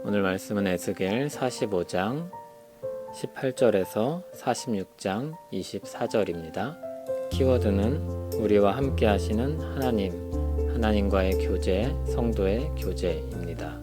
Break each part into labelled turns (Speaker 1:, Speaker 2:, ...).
Speaker 1: 오늘 말씀은 에스겔 45장 18절에서 46장 24절입니다. 키워드는 우리와 함께 하시는 하나님과의 교제, 성도의 교제입니다.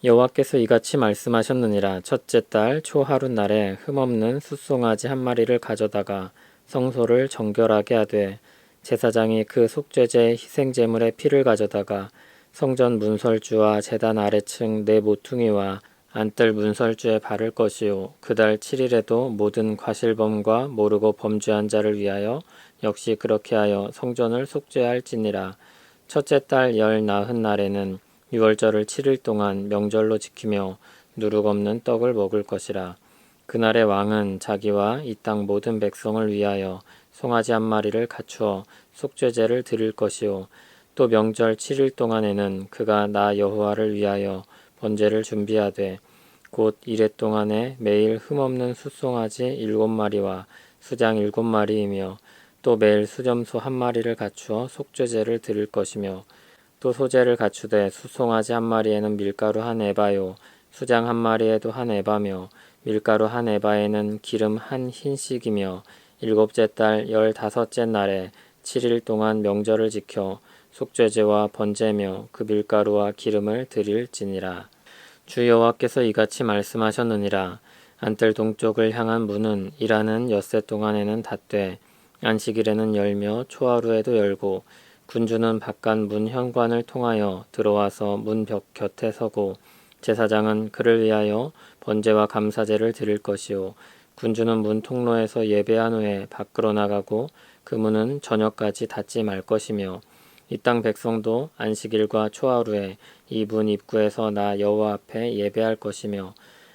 Speaker 1: 여호와께서 이같이 말씀하셨느니라. 첫째 달 초하룻 날에 흠없는 숫송아지 한 마리를 가져다가 성소를 정결하게 하되, 제사장이 그 속죄제 희생제물의 피를 가져다가 성전 문설주와 제단 아래층 네 모퉁이와 안뜰 문설주에 바를 것이요, 그달 7일에도 모든 과실범과 모르고 범죄한 자를 위하여 역시 그렇게 하여 성전을 속죄할지니라. 첫째 달 열 나흔 날에는 유월절을 7일 동안 명절로 지키며 누룩 없는 떡을 먹을 것이라. 그날의 왕은 자기와 이 땅 모든 백성을 위하여 송아지 한 마리를 갖추어 속죄제를 드릴 것이요, 또 명절 7일 동안에는 그가 나 여호와를 위하여 번제를 준비하되, 곧 이레 동안에 매일 흠없는 숫송아지 7마리와 수장 7마리이며, 또 매일 수점소 한 마리를 갖추어 속죄제를 드릴 것이며, 또 소제를 갖추되 숫송아지 한 마리에는 밀가루 한 에바요, 수장 한 마리에도 한 에바며, 밀가루 한 에바에는 기름 한 흰씩이며, 일곱째 달 15째 날에 7일 동안 명절을 지켜 속죄제와 번제며 그 밀가루와 기름을 드릴지니라. 주 여호와께서 이같이 말씀하셨느니라. 안뜰 동쪽을 향한 문은 일하는 엿새 동안에는 닫되 안식일에는 열며 초하루에도 열고, 군주는 바깥 문 현관을 통하여 들어와서 문 벽 곁에 서고, 제사장은 그를 위하여 번제와 감사제를 드릴 것이요, 군주는 문 통로에서 예배한 후에 밖으로 나가고 그 문은 저녁까지 닫지 말 것이며, 이 땅 백성도 안식일과 초하루에 이 문 입구에서 나 여호와 앞에 예배할 것이며,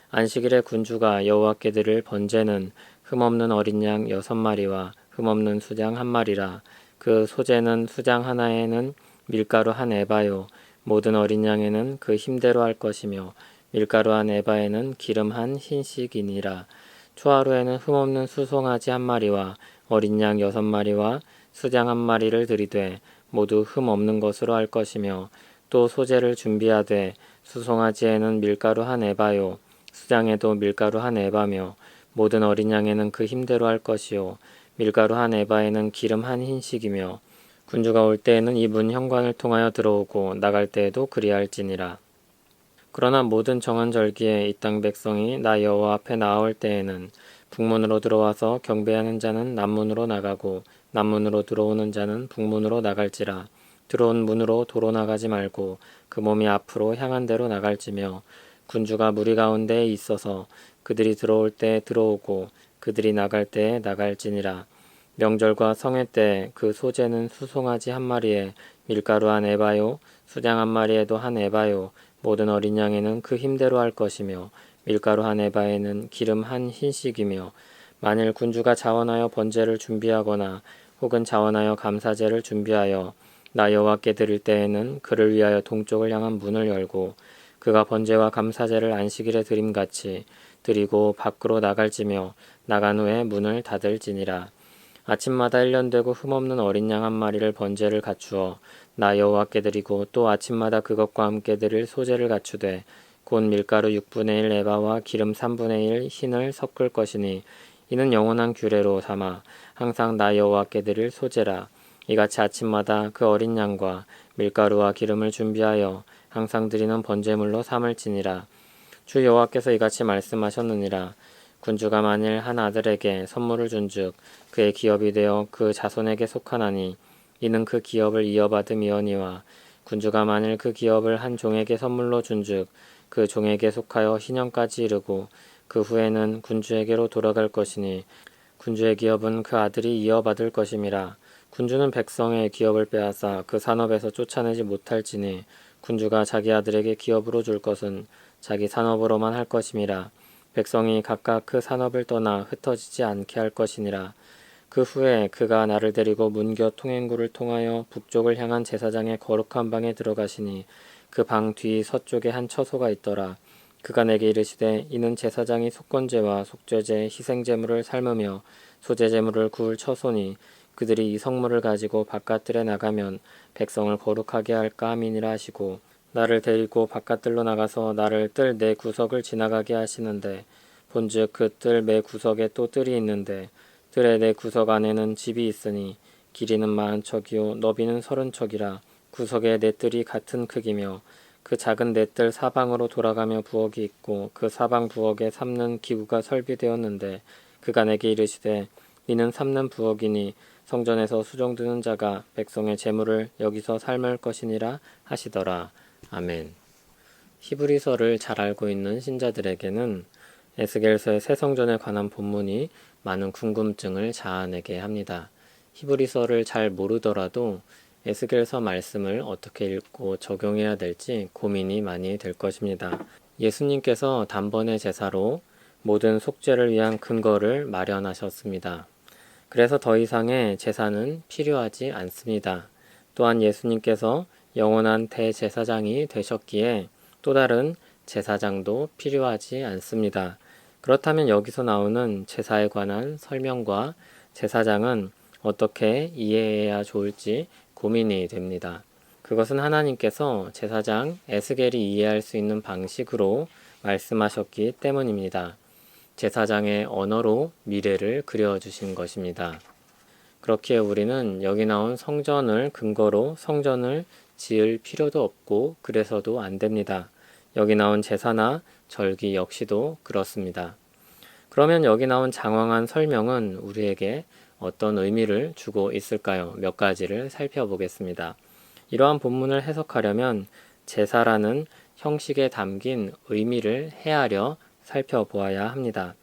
Speaker 1: 안식일에 군주가 여호와께 드릴 번제는 흠없는 어린 양 6마리와 흠없는 수장 한 마리라. 그 소제는 수장 하나에는 밀가루 한 에바요, 모든 어린 양에는 그 힘대로 할 것이며, 밀가루 한 에바에는 기름 한 흰씩이니라. 초하루에는 흠없는 수송아지 한 마리와 어린 양 6마리와 수장 한 마리를 드리되 모두 흠 없는 것으로 할 것이며, 또 소제를 준비하되 수송아지에는 밀가루 한 에바요, 수장에도 밀가루 한 에바며, 모든 어린 양에는 그 힘대로 할 것이요, 밀가루 한 에바에는 기름 한 흰씩이며, 군주가 올 때에는 이 문 현관을 통하여 들어오고 나갈 때에도 그리할지니라. 그러나 모든 정한 절기에 이 땅 백성이 나 여호와 앞에 나올 때에는 북문으로 들어와서 경배하는 자는 남문으로 나가고 남문으로 들어오는 자는 북문으로 나갈지라. 들어온 문으로 도로 나가지 말고 그 몸이 앞으로 향한 대로 나갈지며, 군주가 무리 가운데에 있어서 그들이 들어올 때 들어오고 그들이 나갈 때에 나갈지니라. 명절과 성회 때 그 소제는 수송아지 한 마리에 밀가루 한 에바요, 수장 한 마리에도 한 에바요, 모든 어린 양에는 그 힘대로 할 것이며, 밀가루 한 에바에는 기름 한 흰씩이며, 만일 군주가 자원하여 번제를 준비하거나 혹은 자원하여 감사제를 준비하여 나 여호와께 드릴 때에는 그를 위하여 동쪽을 향한 문을 열고, 그가 번제와 감사제를 안식일에 드림같이 드리고 밖으로 나갈지며, 나간 후에 문을 닫을지니라. 아침마다 1년 되고 흠없는 어린 양 한 마리를 번제를 갖추어 나 여호와께 드리고, 또 아침마다 그것과 함께 드릴 소제를 갖추되 곧 밀가루 6분의 1 에바와 기름 3분의 1 흰을 섞을 것이니, 이는 영원한 규례로 삼아 항상 나 여호와께 드릴 소제라. 이같이 아침마다 그 어린 양과 밀가루와 기름을 준비하여 항상 드리는 번제물로 삼을지니라. 주 여호와께서 이같이 말씀하셨느니라. 군주가 만일 한 아들에게 선물을 준즉 그의 기업이 되어 그 자손에게 속하나니, 이는 그 기업을 이어받음이거니와, 군주가 만일 그 기업을 한 종에게 선물로 준즉 그 종에게 속하여 희년까지 이르고 그 후에는 군주에게로 돌아갈 것이니, 군주의 기업은 그 아들이 이어받을 것임이라. 군주는 백성의 기업을 빼앗아 그 산업에서 쫓아내지 못할지니, 군주가 자기 아들에게 기업으로 줄 것은 자기 산업으로만 할 것임이라. 백성이 각각 그 산업을 떠나 흩어지지 않게 할 것이니라. 그 후에 그가 나를 데리고 문곁 통행구를 통하여 북쪽을 향한 제사장의 거룩한 방에 들어가시니, 그 방 뒤 서쪽에 한 처소가 있더라. 그가 내게 이르시되, 이는 제사장이 속건제와 속죄제 희생제물을 삶으며 소제제물을 구울 처소니, 그들이 이 성물을 가지고 바깥들에 나가면 백성을 거룩하게 할까 함이니라 하시고, 나를 데리고 바깥들로 나가서 나를 뜰 내 구석을 지나가게 하시는데 본즉 그 뜰 매 구석에 또 뜰이 있는데 뜰의 내 구석 안에는 집이 있으니 길이는 40척이요 너비는 30척이라 구석의 네 뜰이 같은 크기며 그 작은 네 뜰 사방으로 돌아가며 부엌이 있고 그 사방 부엌에 삶는 기구가 설비되었는데 그가 내게 이르시되 이는 삶는 부엌이니 성전에서 수종드는 자가 백성의 재물을 여기서 삶을 것이니라 하시더라. 아멘. 히브리서를 잘 알고 있는 신자들에게는 에스겔서의 새 성전에 관한 본문이 많은 궁금증을 자아내게 합니다. 히브리서를 잘 모르더라도 에스겔서 말씀을 어떻게 읽고 적용해야 될지 고민이 많이 될 것입니다. 예수님께서 단번에 제사로 모든 속죄를 위한 근거를 마련하셨습니다. 그래서 더 이상의 제사는 필요하지 않습니다. 또한 예수님께서 영원한 대제사장이 되셨기에 또 다른 제사장도 필요하지 않습니다. 그렇다면 여기서 나오는 제사에 관한 설명과 제사장은 어떻게 이해해야 좋을지 고민이 됩니다. 그것은 하나님께서 제사장 에스겔이 이해할 수 있는 방식으로 말씀하셨기 때문입니다. 제사장의 언어로 미래를 그려주신 것입니다. 그렇기에 우리는 여기 나온 성전을 근거로 성전을 지을 필요도 없고 그래서도 안 됩니다. 여기 나온 제사나 절기 역시도 그렇습니다. 그러면 여기 나온 장황한 설명은 우리에게 어떤 의미를 주고 있을까요? 몇 가지를 살펴보겠습니다. 이러한 본문을 해석하려면 제사라는 형식에 담긴 의미를 헤아려 살펴보아야 합니다.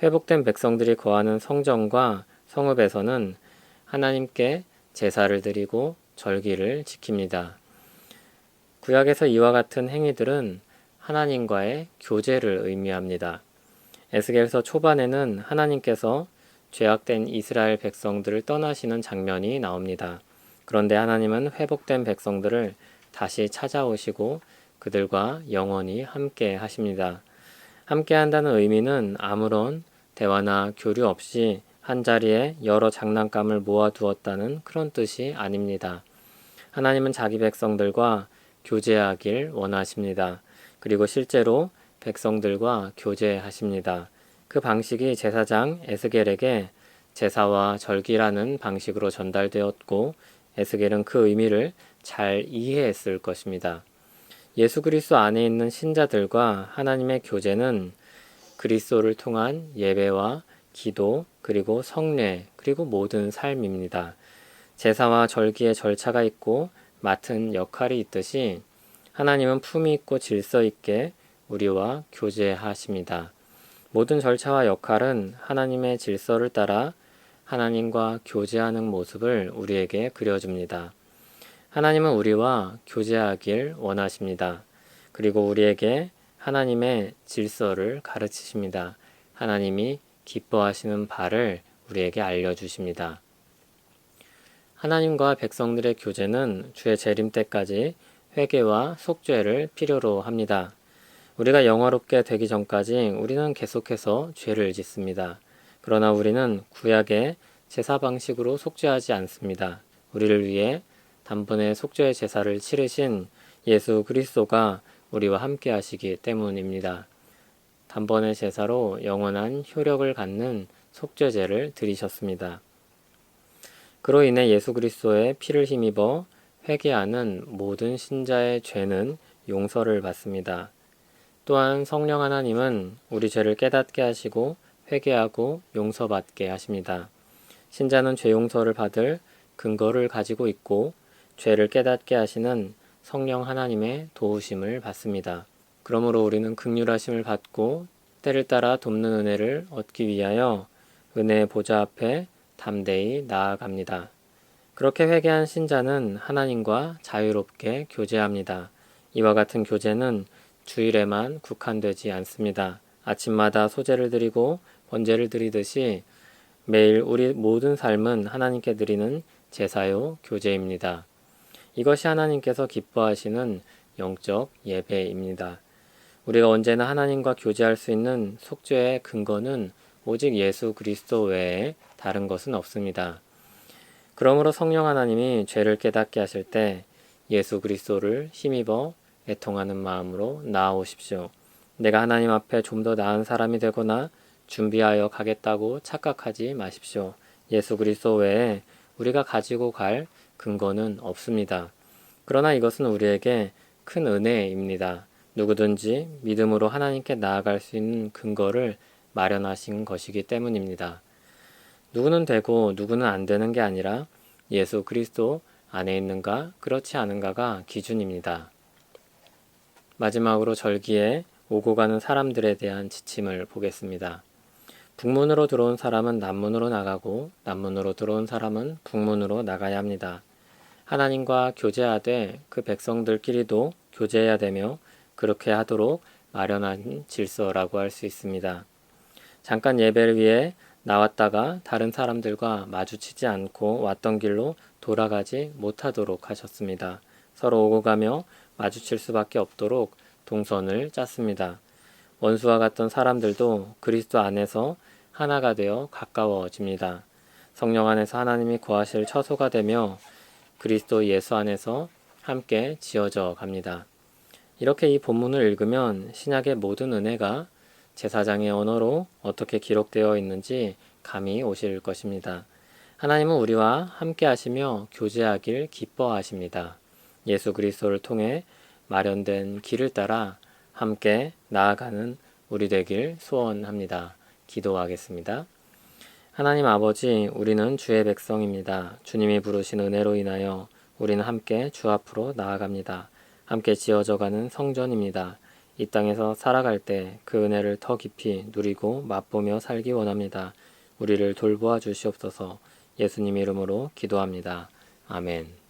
Speaker 1: 회복된 백성들이 거하는 성전과 성읍에서는 하나님께 제사를 드리고 절기를 지킵니다. 구약에서 이와 같은 행위들은 하나님과의 교제를 의미합니다. 에스겔서 초반에는 하나님께서 죄악된 이스라엘 백성들을 떠나시는 장면이 나옵니다. 그런데 하나님은 회복된 백성들을 다시 찾아오시고 그들과 영원히 함께 하십니다. 함께 한다는 의미는 아무런 대화나 교류 없이 한자리에 여러 장난감을 모아두었다는 그런 뜻이 아닙니다. 하나님은 자기 백성들과 교제하길 원하십니다. 그리고 실제로 백성들과 교제하십니다. 그 방식이 제사장 에스겔에게 제사와 절기라는 방식으로 전달되었고 에스겔은 그 의미를 잘 이해했을 것입니다. 예수 그리스도 안에 있는 신자들과 하나님의 교제는 그리스도를 통한 예배와 기도 그리고 성례 그리고 모든 삶입니다. 제사와 절기의 절차가 있고 맡은 역할이 있듯이 하나님은 품위 있고 질서 있게 우리와 교제하십니다. 모든 절차와 역할은 하나님의 질서를 따라 하나님과 교제하는 모습을 우리에게 그려줍니다. 하나님은 우리와 교제하길 원하십니다. 그리고 우리에게 하나님의 질서를 가르치십니다. 하나님이 기뻐하시는 바를 우리에게 알려주십니다. 하나님과 백성들의 교제는 주의 재림 때까지 회개와 속죄를 필요로 합니다. 우리가 영화롭게 되기 전까지 우리는 계속해서 죄를 짓습니다. 그러나 우리는 구약의 제사 방식으로 속죄하지 않습니다. 우리를 위해 단번에 속죄의 제사를 치르신 예수 그리스도가 우리와 함께 하시기 때문입니다. 단번의 제사로 영원한 효력을 갖는 속죄제를 드리셨습니다. 그로 인해 예수 그리스도의 피를 힘입어 회개하는 모든 신자의 죄는 용서를 받습니다. 또한 성령 하나님은 우리 죄를 깨닫게 하시고 회개하고 용서받게 하십니다. 신자는 죄 용서를 받을 근거를 가지고 있고 죄를 깨닫게 하시는 성령 하나님의 도우심을 받습니다. 그러므로 우리는 긍휼하심을 받고 때를 따라 돕는 은혜를 얻기 위하여 은혜의 보좌 앞에 담대히 나아갑니다. 그렇게 회개한 신자는 하나님과 자유롭게 교제합니다. 이와 같은 교제는 주일에만 국한되지 않습니다. 아침마다 소제를 드리고 번제를 드리듯이 매일 우리 모든 삶은 하나님께 드리는 제사요 교제입니다. 이것이 하나님께서 기뻐하시는 영적 예배입니다. 우리가 언제나 하나님과 교제할 수 있는 속죄의 근거는 오직 예수 그리스도 외에 다른 것은 없습니다. 그러므로 성령 하나님이 죄를 깨닫게 하실 때 예수 그리스도를 힘입어 애통하는 마음으로 나아오십시오. 내가 하나님 앞에 좀 더 나은 사람이 되거나 준비하여 가겠다고 착각하지 마십시오. 예수 그리스도 외에 우리가 가지고 갈 근거는 없습니다. 그러나 이것은 우리에게 큰 은혜입니다. 누구든지 믿음으로 하나님께 나아갈 수 있는 근거를 마련하신 것이기 때문입니다. 누구는 되고 누구는 안 되는 게 아니라 예수 그리스도 안에 있는가 그렇지 않은가가 기준입니다. 마지막으로 절기에 오고 가는 사람들에 대한 지침을 보겠습니다. 북문으로 들어온 사람은 남문으로 나가고 남문으로 들어온 사람은 북문으로 나가야 합니다. 하나님과 교제하되 그 백성들끼리도 교제해야 되며 그렇게 하도록 마련한 질서라고 할 수 있습니다. 잠깐 예배를 위해 나왔다가 다른 사람들과 마주치지 않고 왔던 길로 돌아가지 못하도록 하셨습니다. 서로 오고 가며 마주칠 수밖에 없도록 동선을 짰습니다. 원수와 같던 사람들도 그리스도 안에서 하나가 되어 가까워집니다. 성령 안에서 하나님이 거하실 처소가 되며 그리스도 예수 안에서 함께 지어져 갑니다. 이렇게 이 본문을 읽으면 신약의 모든 은혜가 제사장의 언어로 어떻게 기록되어 있는지 감이 오실 것입니다. 하나님은 우리와 함께 하시며 교제하길 기뻐하십니다. 예수 그리스도를 통해 마련된 길을 따라 함께 나아가는 우리 되길 소원합니다. 기도하겠습니다. 하나님 아버지, 우리는 주의 백성입니다. 주님이 부르신 은혜로 인하여 우리는 함께 주 앞으로 나아갑니다. 함께 지어져가는 성전입니다. 이 땅에서 살아갈 때 그 은혜를 더 깊이 누리고 맛보며 살기 원합니다. 우리를 돌보아 주시옵소서. 예수님 이름으로 기도합니다. 아멘.